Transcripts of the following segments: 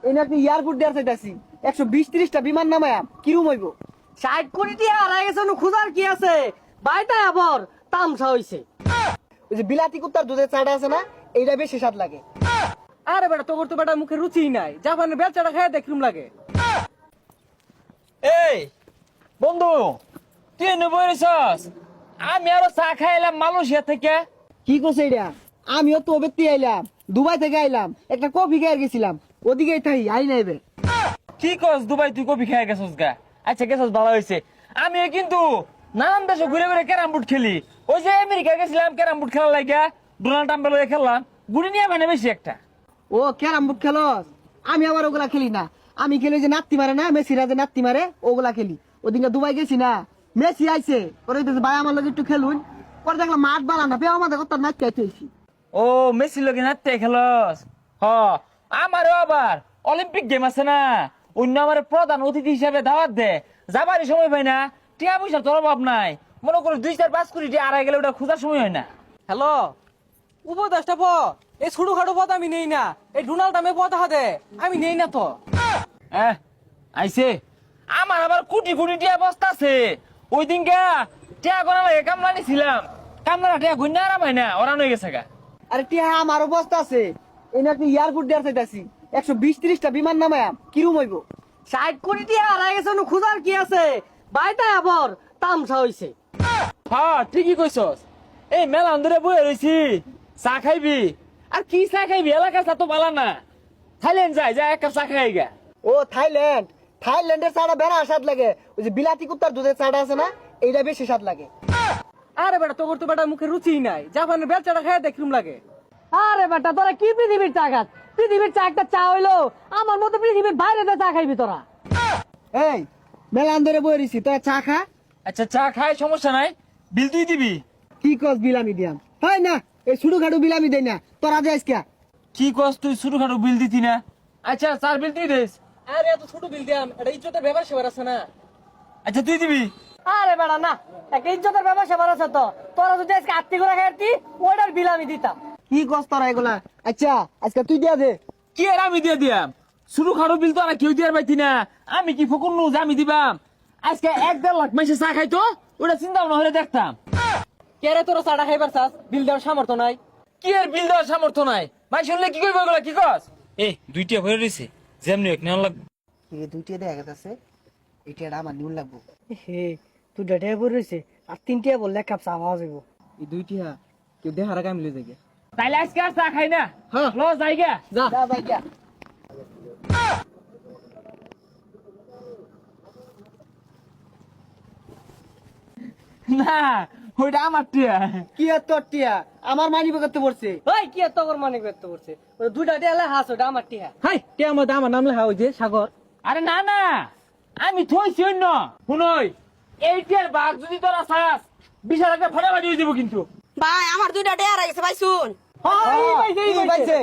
এনে আপনি এয়ারপোর্ট দেওয়ার চাইতেছি 120-30টা বিমান নামায়া কিরম হইব? 60 কোটি টাকা হারাই গেছে, খুঁজার কি আছে? বাইটা আবার তামসা হইছে। ওই যে বিলাতি কুত্তার দুধের চাটা আছে না, এইটা বেশি স্বাদ লাগে। আরে বেটা, তোর তো বেটা মুখে রুচি নাই, জাপানের বেচাটা খায় দেখলুম লাগে। এই বন্ধু, তুই এনে বইরেছস? আমি আরো চা খাইলাম মালয়েশিয়া থেকে। কি করছে এটা? আমিও তো ব্যক্তি আইলাম, দুবাই থেকে আইলাম, একটা কফি খেয়ে গেছিলাম, ওদিকেই থাই আই নাইবে। কি কস দুবাই তুই কফি খাই গেছস গা? আচ্ছা গেছস, ভালো হয়েছে। আমিও কিন্তু নানান দেশে ঘুরে ঘুরে ক্যারাম বোর্ড খেলি। ওই যে আমেরিকা গেছিলাম ক্যারাম বোর্ড খেলার লাগা, ডোনাল্ড ট্রাম্পের লগে খেললাম, গুড়ি নিয়ে মানে বেশি একটা। ও ক্যারাম বোর্ড খেলস? আমি আবার ওগুলা খেলি না। আমি খেলি যে নাত্তি মারে না, মেসিরা যে নাত্তি মারে ওগুলা খেলি। ওদিনকে দুবাই গেছি না, মেসি আইছে, ওরে ভাই আমার লগে একটু খেলুন। পরে দেখলাম মাঠ বানা না, পেয়ে আমাদের কথা নাচ চাইতেছি। ও মেসি লগে নাচতে খেলস? হ, আমারও আবার অলিম্পিক গেম আছে না, অন্য আমার প্রধান অতিথি হিসাবে দাওয়াত দে, যাবারই সময় পাই না। টিয়া পয়সার তোর অভাব নাই, মনে করি 2-4-5 কোটি টিয়া আড়াই গেলে ওটা খোঁজার সময় হয় না। হ্যালো, উপদেশটা পথ, এই ছোট খাটো পথ আমি নেই না। এই ডোনাল্ড ট্রাম্পে পথ হাতে আমি নেই না তো। আইছে আমার আবার কোটি কোটি টিয়া বস্তা আছে। ওই দিন গা টিয়া গোনা লাগে কামলা নিছিলাম, কামলারা টিয়া গুন্না আরাম হয় না, ওরান হয়ে গেছে গা। আরে টিয়া আমার অবস্থা আছে, এনে আপনি এয়ারপোর্ট দেওয়ার চাইতেছি 120-30টা বিমান নামায়া কিরম হইব? 60 কোটি টাকা হারাই গেছে, খুঁজার কি আছে? বাইটা আবার তামসা হইছে। হ্যাঁ ঠিকই কইছস। এই মেলা ধরে বয়ে রইছি, চা খাইবি? আর কি চা খাইবি, এলাকার চা তো বালা না। থাইল্যান্ড যাই, যা এক কাপ চা খাই গা। ও থাইল্যান্ড, থাইল্যান্ডের চাটা বেড়া স্বাদ লাগে। ওই যে বিলাতি কুত্তার দুধের চাটা আছে না, এইটা বেশি স্বাদ লাগে। আরে বেটা, তোর তো বেটা মুখে রুচি নাই, জাপানের বেচাটা খায় দেখলুম লাগে। আরে বেটা, তোরা কি পৃথিবীর চা খাস? পৃথিবীর চা একটা চা হইলো, আমার মতো পৃথিবীর বাইরে চা খাইবি তোরা? এই মেলা ধরে বয়ে রইছি, তোরা চা খা। আচ্ছা চা খাই, সমস্যা নাই, বিল তুই দিবি। কি কস বিলামি দিয়াম? হয় না, এই শুরু খাটু বিলামি দেয় না, তোরা যাইস কে? কি কস তুই ছোটখাটো বিল দিতি না? আচ্ছা চার বিল তুই দিস। আরে এত ছোট বিল দিয়াম, এটা ইজ্জতের ব্যাপার সেবার আছে না। আচ্ছা তুই দিবি। আরে বেটা না, একটা ইজ্জতের ব্যাপার সেবার আছে তো। তোরা যদি আজকে আত্মি করে খাইতি, ওইটার বিল আমি দিতাম। কি কস তোরা এগুলা? আচ্ছা আজকে তুই দিয়া দে। কি আর আমি দিয়ে দিয়াম? ছোটখাটো বিল তো আর কেউ দিয়ার পাইতি না, আমি কি ফকুন নু যে আমি দিবাম? আজকে 1-1.5 লাখ মাসে চা খাইতো, ওটা চিন্তা ভাবনা হলে দেখতাম। কে রে তোরা চাটা খাইবার চাস? বিল দেওয়ার সামর্থ্য নাই। কি আর বিল দেওয়ার সামর্থ্য নাই? ভাই শুনলে কি করবো এগুলা, কি কস? এই দুইটা ভরে রয়েছে, যেমনি হোক নেওয়া লাগবে। এই দুইটা দেখা গেছে, এটা আমার নিউল লাগবো। হে, তুই ডেটে পড়ে রয়েছে, আর 3টা বললে এক কাপ চা পাওয়া যাবো। এই দুইটা কেউ দেখার আগে আমি লই যাই। তাইলে আজকে আর চা খাই না, হ্যাঁ। ল যাই গা। যা যা ভাই যা। না ওইটা আমার টিয়া। কি আর তোর টিয়া আমার মানি করতে পড়ছে? ওই কি এত করে মানে করতে পড়ছে? ওই দুইটা টিয়া হাস, ওটা আমার টিয়া। হাই টিয়া মধ্যে আমার নাম লেখা ওই যে সাগর। আরে না না, আমি থইছি অন্য। শুনই, এই টিয়ার বাঘ যদি তোরা চাস, বিশাল একটা ফাটাফাটি হয়ে যাবো কিন্তু। ভাই আমার দুইটা ডেয়ার গেছে ভাই শুন। এই পাইছে।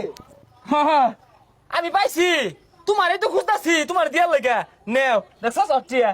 আমি পাইছি, তোমারই তো খুঁজতাছি, তোমার দিয়ার লাগা নেও দেখছস টিয়া।